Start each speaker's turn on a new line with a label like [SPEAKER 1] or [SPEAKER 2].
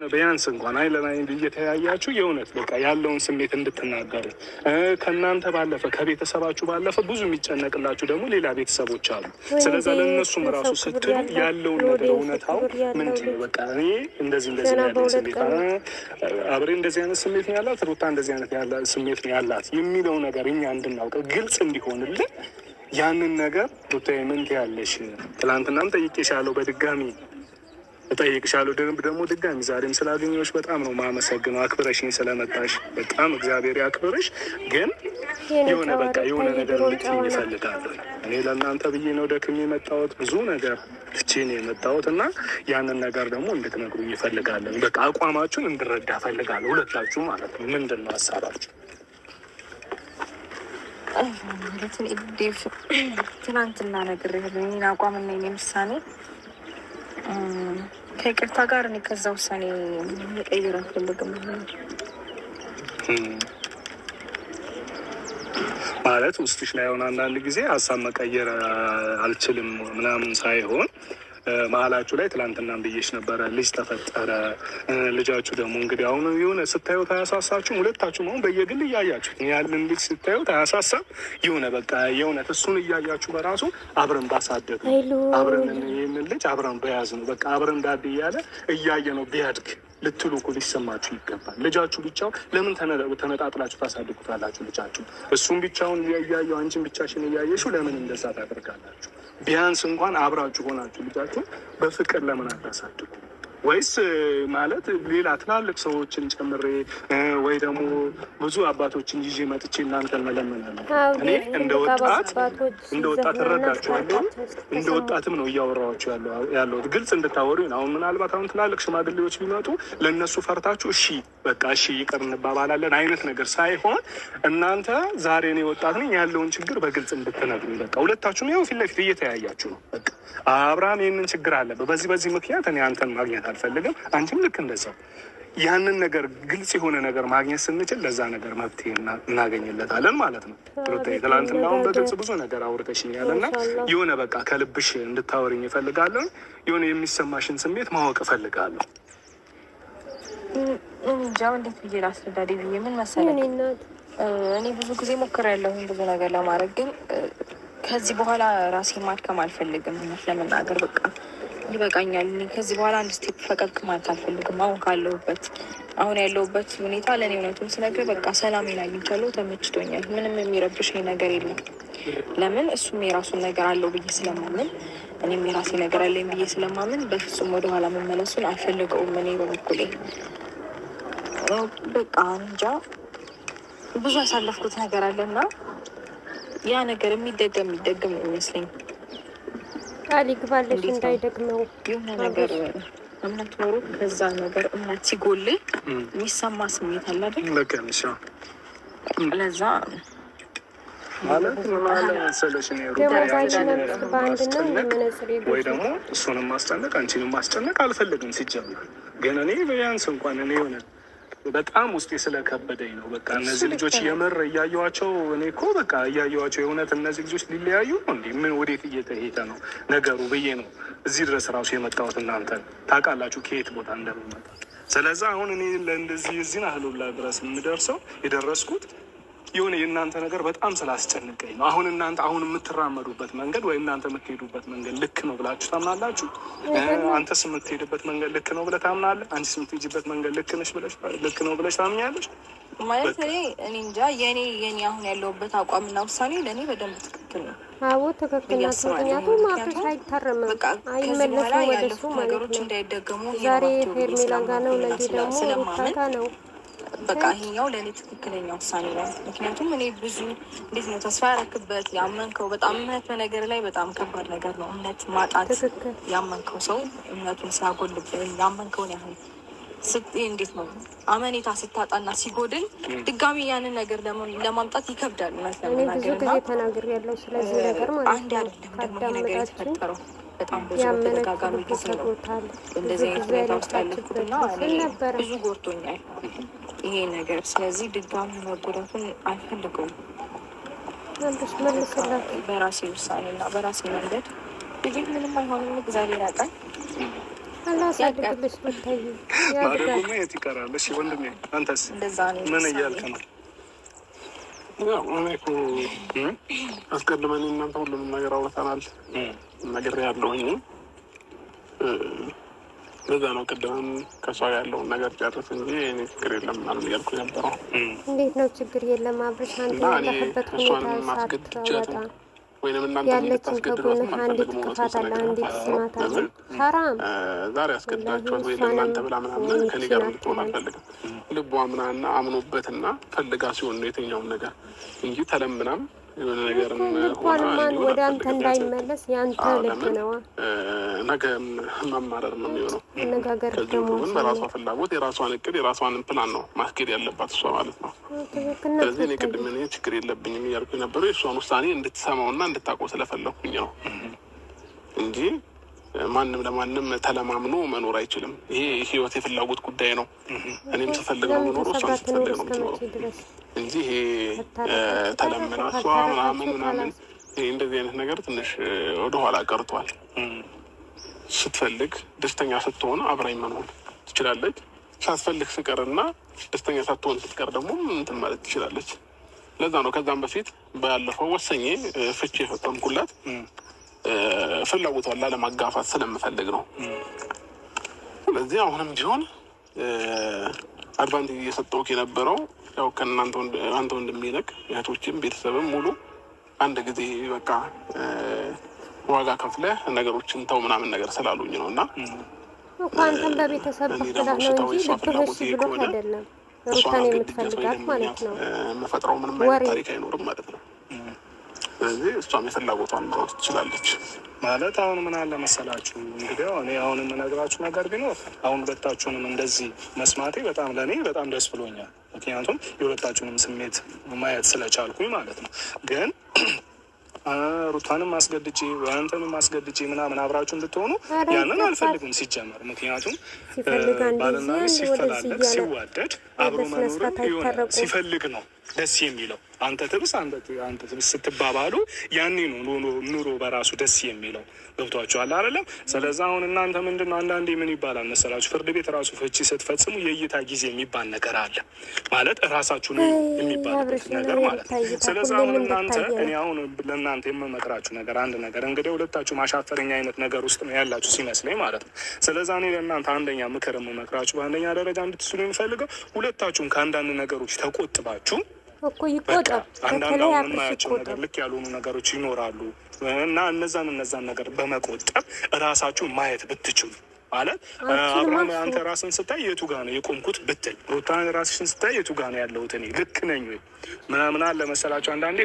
[SPEAKER 1] ቢያንስ እንኳን አይን ለአይን እየተያያችሁ የእውነት በቃ ያለውን ስሜት እንድትናገሩ ከእናንተ ባለፈ ከቤተሰባችሁ ባለፈ ብዙ የሚጨነቅላችሁ ደግሞ ሌላ ቤተሰቦች አሉ። ስለዛ ለእነሱም ራሱ ስትሉ ያለውን ነገር እውነታው ምንድን ነው በቃ እኔ እንደዚህ ያለ ስሜት አብሬ እንደዚህ አይነት ስሜት ነው ያላት ሩታ እንደዚህ አይነት ያለ ስሜት ነው ያላት የሚለው ነገር እኛ እንድናውቀው ግልጽ እንዲሆንልን ያንን ነገር ሩታዬ ምን ትያለሽ? ትላንትናም ጠይቄሻለሁ በድጋሚ እጠይቅሻለሁ ደግሞ ድጋሚ ዛሬም ስላገኘሁሽ በጣም ነው ማመሰግነው። አክብረሽኝ ስለመጣሽ በጣም እግዚአብሔር ያክብርሽ። ግን የሆነ በቃ የሆነ ነገር ልትይኝ እፈልጋለሁ። እኔ ለእናንተ ብዬ ነው ደክሜ የመጣሁት ብዙ ነገር ትቼ ነው የመጣሁት እና ያንን ነገር ደግሞ እንድትነግሩኝ እፈልጋለሁ። በቃ አቋማችሁን እንድረዳ እፈልጋለሁ። ሁለታችሁ ማለት ነው። ምንድን ነው ሀሳባችሁ?
[SPEAKER 2] ትናንትና ነግሬሃለሁ የእኔን አቋምና የእኔን ውሳኔ ከይቅርታ ጋር እኔ ከዛ ውሳኔ መቀየር አልፈልግም።
[SPEAKER 1] ማለት ውስጥሽ ላይ ሆነ አንዳንድ ጊዜ ሀሳብ መቀየር አልችልም ምናምን ሳይሆን መሀላችሁ ላይ ትላንትናም ብዬሽ ነበረ ልጅ ተፈጠረ። ልጃችሁ ደግሞ እንግዲህ አሁን የሆነ ስታዩት አያሳሳችሁም? ሁለታችሁም አሁን በየግል እያያችሁ ያለን ልጅ ስታዩት አያሳሳም? የሆነ በቃ የእውነት እሱን እያያችሁ በራሱ አብረን ባሳደግ አብረን ይህንን ልጅ አብረን በያዝ ነው በቃ አብረን ዳድ እያለ እያየ ነው ቢያድግ ልትሉ እኮ ሊሰማችሁ ይገባል። ልጃችሁ ብቻው ለምን ተነጣጥላችሁ ታሳድጉታላችሁ? ልጃችሁ እሱን ብቻውን እያየው አንቺን ብቻሽን እያየሽው ለምን እንደዛ ታደርጋላችሁ? ቢያንስ እንኳን አብራችሁ ሆናችሁ ልጃችሁ በፍቅር ለምን አታሳድጉ? ወይስ ማለት ሌላ ትላልቅ ሰዎችን ጨምሬ ወይ ደግሞ ብዙ አባቶችን ይዤ መጥቼ እናንተን መለመን ነው? እኔ እንደ ወጣት እረዳችኋለሁ። እንደ ወጣትም ነው እያወራኋችሁ ያለሁት ግልጽ እንድታወሩ። አሁን ምናልባት አሁን ትላልቅ ሽማግሌዎች ቢመጡ ለእነሱ ፈርታችሁ እሺ በቃ እሺ ይቅር እንባባላለን አይነት ነገር ሳይሆን እናንተ ዛሬ እኔ ወጣት ነኝ ያለውን ችግር በግልጽ እንድትነግሩኝ በቃ ሁለታችሁም ያው ፊት ለፊት እየተያያችሁ ነው። በቃ አብርሃም ይህንን ችግር አለበት በዚህ ምክንያት እኔ አንተን ማግኘት አልፈልግም፣ አንቺም ልክ እንደዛው። ያንን ግልጽ የሆነ ነገር ማግኘት ስንችል ለዛ ነገር መፍትሄ እናገኝለታለን ማለት ነው። ትላንትና አሁን በግልጽ ብዙ ነገር አውርተሽኛል እና የሆነ በቃ ከልብሽ እንድታወሪኝ እፈልጋለሁ። የሆነ የሚሰማሽን ስሜት ማወቅ እፈልጋለሁ።
[SPEAKER 2] እንጃ እንዴት ብዬ ላስረዳሽ ብዬ ምን መሰለኝ እኔ ብዙ ጊዜ ሞክሬያለሁ ብዙ ነገር ለማድረግ ግን ከዚህ በኋላ ራሴን ማድከም አልፈልግም። ለመናገር በቃ ይበቃኛል። ከዚህ በኋላ አንድ ስቴፕ ፈቀቅ ማለት አልፈልግም። አሁን ያለሁበት ሁኔታ ለእኔ እውነቱን ስነግር በቃ ሰላሜን አግኝቻለሁ፣ ተመችቶኛል። ምንም የሚረብሽኝ ነገር የለም። ለምን እሱም የራሱን ነገር አለው ብዬ ስለማምን እኔም የራሴ ነገር አለኝ ብዬ ስለማምን በፍጹም ወደኋላ መመለሱን አልፈልገውም። እኔ በበኩሌ በቃ እንጃ ብዙ ያሳለፍኩት ነገር አለና ያ ነገር የሚደገም ነው ይመስለኝ።
[SPEAKER 3] ቃል ይግባልሽ እንዳይደግመው
[SPEAKER 2] የሆነ ነገር እምነት ኖሮ ከዛ ነገር እምነት ሲጎል የሚሰማ ስሜት አለ አይደል?
[SPEAKER 1] ለቀንሻ
[SPEAKER 2] ለዛ
[SPEAKER 1] ማለት መሰለሽ ነው ወይ ደግሞ እሱንም ማስጨነቅ አንቺንም ማስጨነቅ አልፈልግም። ሲጀምር ግን እኔ ቢያንስ እንኳን እኔ የሆነ በጣም ውስጤ ስለከበደኝ ነው። በቃ እነዚህ ልጆች የምር እያየኋቸው እኔ እኮ በቃ እያየኋቸው የእውነት እነዚህ ልጆች ሊለያዩ እንዴ? ምን ወዴት እየተሄደ ነው ነገሩ ብዬ ነው እዚህ ድረስ ራሱ የመጣሁት። እናንተ ታውቃላችሁ ከየት ቦታ እንደምመጣ። ስለዚህ አሁን እኔ ለእንደዚህ እዚህን አህሉላ ድረስ የደረስኩት የሆነ የእናንተ ነገር በጣም ስላስጨንቀኝ ነው። አሁን እናንተ አሁን የምትራመዱበት መንገድ ወይ እናንተ የምትሄዱበት መንገድ ልክ ነው ብላችሁ ታምናላችሁ? አንተስ የምትሄድበት መንገድ ልክ ነው ብለህ ታምናለህ? አንቺስ የምትሄጂበት መንገድ ልክ ነው ብለሽ ታምኛለሽ?
[SPEAKER 2] ማለት እኔ እንጃ የኔ አሁን ያለሁበት አቋምና ውሳኔ ለእኔ በደንብ ትክክል ነው።
[SPEAKER 3] አዎ ትክክል ነው። ምክንያቱም አብረሽ አይታረምም፣ አይመለስም ወደሱ ማለት ነው።
[SPEAKER 2] እንዳይደገሙ
[SPEAKER 3] ዛሬ ሄርሜላ ጋር ነው፣ ነገ ደግሞ ሩታ ጋር ነው።
[SPEAKER 2] በቃ ይሄኛው ለእኔ ትክክለኛ ውሳኔ ነው። ምክንያቱም እኔ ብዙ እንዴት ነው ተስፋ ያረክበት ያመንከው በጣም እምነት በነገር ላይ በጣም ከባድ ነገር ነው። እምነት ማጣት ያመንከው ሰው እምነቱን ሲያጎልብህ ያመንከውን ያህል እንዴት ነው አመኔታ ስታጣና ሲጎድል ድጋሚ ያንን ነገር ለማምጣት ይከብዳል። እውነት ለመናገር
[SPEAKER 3] ብዙ ጊዜ ተናግሬያለሁ ስለዚህ ነገር ማለት ነው።
[SPEAKER 2] አንድ አይደለም ደግሞ ይሄ ነገር የተፈጠረው በጣም ብዙ ተደጋጋሚ ጊዜ ነው እንደዚህ አይነት ሁኔታ ውስጥ ያለፍኩትና ብዙ ጎድቶኛል ይሄ ነገር። ስለዚህ ድጋሚ መጎዳቱን አልፈልገውም። በራሴ ውሳኔና በራሴ መንገድ ልጅ ምንም አይሆንም። እግዚአብሔር ያውቃል።
[SPEAKER 3] አላሳድግልሽ ብታይ
[SPEAKER 1] ማደጎማ የት ይቀራል? እሺ ወንድሜ አንተስ ምን እያልክ ነው?
[SPEAKER 4] ያው እኔ እኮ አስቀድመን እናንተ ሁሉንም ነገር አውርተናል፣ ነግሬያለሁኝ። ለዛ ነው ቅድምም ከሷ ያለውን ነገር ጨርስ እንጂ እኔ ችግር የለም ምናምን እያልኩ ነበረው።
[SPEAKER 3] እንዴት ነው ችግር የለም አብርሽ፣ አንተ ያለህበት ሁኔታ ሳትወጣ
[SPEAKER 4] ወይንም እናንተ
[SPEAKER 3] ያለችን ከጎንህ አንዲት ጥፋት አለ፣ አንዲት ስማት አለ። ሐራም
[SPEAKER 4] ዛሬ አስገድዳችኋት ወይ ለእናንተ ብላ ምናምን ከኔ ጋር እንድትሆን አልፈልግም። ልቧ ምናና አምኖበትና ፈልጋ ሲሆን ነው የትኛውም ነገር እንጂ ተለምናም የሆነ ነገር
[SPEAKER 3] እንኳን ወደ አንተ እንዳይመለስ ያንተ ልብ ነው።
[SPEAKER 4] ነገ መማረር ነው የሚሆነው።
[SPEAKER 3] አነጋገር ደግሞ
[SPEAKER 4] ግን በራሷ ፍላጎት የራሷን እቅድ የራሷን ፕላን ነው ማስኬድ ያለባት እሷ ማለት ነው። ስለዚህ እኔ ቅድም እኔ ችግር የለብኝም እያልኩ የነበረው የእሷን ውሳኔ እንድትሰማውና እንድታውቀው ስለፈለኩኝ ነው እንጂ ማንም ለማንም ተለማምኖ መኖር አይችልም። ይሄ ህይወት የፍላጎት ጉዳይ ነው። እኔም ስፈልግ ነው የምኖረው፣ እሷም ስትፈልግ ነው የምትኖረው እንጂ ይሄ ተለምና እሷ ምናምን ይሄ እንደዚህ አይነት ነገር ትንሽ ወደኋላ ቀርቷል። ስትፈልግ ደስተኛ ስትሆን አብራኝ መኖር ትችላለች። ሳትፈልግ ስቀርና ደስተኛ ሳትሆን ስትቀር ደግሞ እንትን ማለት ትችላለች። ለዛ ነው ከዛም በፊት ባለፈው ወሰኜ ፍቺ የፈጸምኩላት ፍላጎቷን ላለማጋፋት ስለምፈልግ ነው። ስለዚህ አሁንም ቢሆን አድቫንቴጅ እየሰጠሁት የነበረው ያው ከእናንተ አንተ ወንድሜ እህቶችም ቤተሰብም ሙሉ አንድ ጊዜ በቃ ዋጋ ከፍለህ ነገሮችን ተው ምናምን ነገር ስላሉኝ ነው። እና
[SPEAKER 3] አንተም በቤተሰብ በኩል ነው እንጂ ልብህሽ ብሎ አይደለም ሩታን የምትፈልጋት ማለት ነው።
[SPEAKER 4] መፈጥረው ምንም አይነት ታሪክ አይኖርም ማለት ነው። ስለዚህ እሷም የፍላጎቷን መውጣት ትችላለች
[SPEAKER 1] ማለት አሁን ምን አለ መሰላችሁ እንግዲህ እኔ አሁን የምነግራችሁ ነገር ቢኖር አሁን ሁለታችሁንም እንደዚህ መስማቴ በጣም ለእኔ በጣም ደስ ብሎኛል። ምክንያቱም የሁለታችሁንም ስሜት ማየት ስለቻልኩኝ ማለት ነው። ግን ሩታንም አስገድጄ አንተንም አስገድጄ ምናምን አብራችሁ እንድትሆኑ ያንን አልፈልግም ሲጀመር። ምክንያቱም ባልና ሚስት ሲፈላለግ ሲዋደድ አብሮ መኖርን የሆነ ሲፈልግ ነው ደስ የሚለው። አንተ ትብስ አንተ ትብስ ስትባባሉ ያኔ ነው ኑሮ በራሱ ደስ የሚለው። ገብቷችኋል አይደለም? ስለዚህ አሁን እናንተ ምንድነው አንዳንዴ ምን ይባላል መሰላችሁ ፍርድ ቤት ራሱ ፍቺ ስትፈጽሙ የእይታ ጊዜ የሚባል ነገር አለ ማለት ራሳችሁ ነው የሚባልበት ነገር ማለት ነው። ስለዚህ አሁን እናንተ እኔ አሁን ለእናንተ የምመክራችሁ ነገር አንድ ነገር እንግዲህ ሁለታችሁ ማሻፈረኛ አይነት ነገር ውስጥ ነው ያላችሁ ሲመስለኝ ማለት ነው። ስለዚህ እኔ ለእናንተ አንደኛ ምክር የምመክራችሁ በአንደኛ ደረጃ እንድትስሉ የሚፈልገው ሁለታችሁን ከአንዳንድ ነገሮች ተቆጥባችሁ
[SPEAKER 3] እኮ ይቆጣ
[SPEAKER 1] አንዳንድ የማያቸው ነገር ልክ ያልሆኑ ነገሮች ይኖራሉ እና እነዛን ነገር በመቆጠብ ራሳችሁን ማየት ብትችሉ ማለት አብርሃም አንተ ራስን ስታይ የቱ ጋር ነው የቆምኩት ብትል ሩታ ራስሽን ስታይ የቱ ጋር ነው ያለሁት እኔ ልክ ነኝ ወይ ምናምን አለ መሰላችሁ አንዳንዴ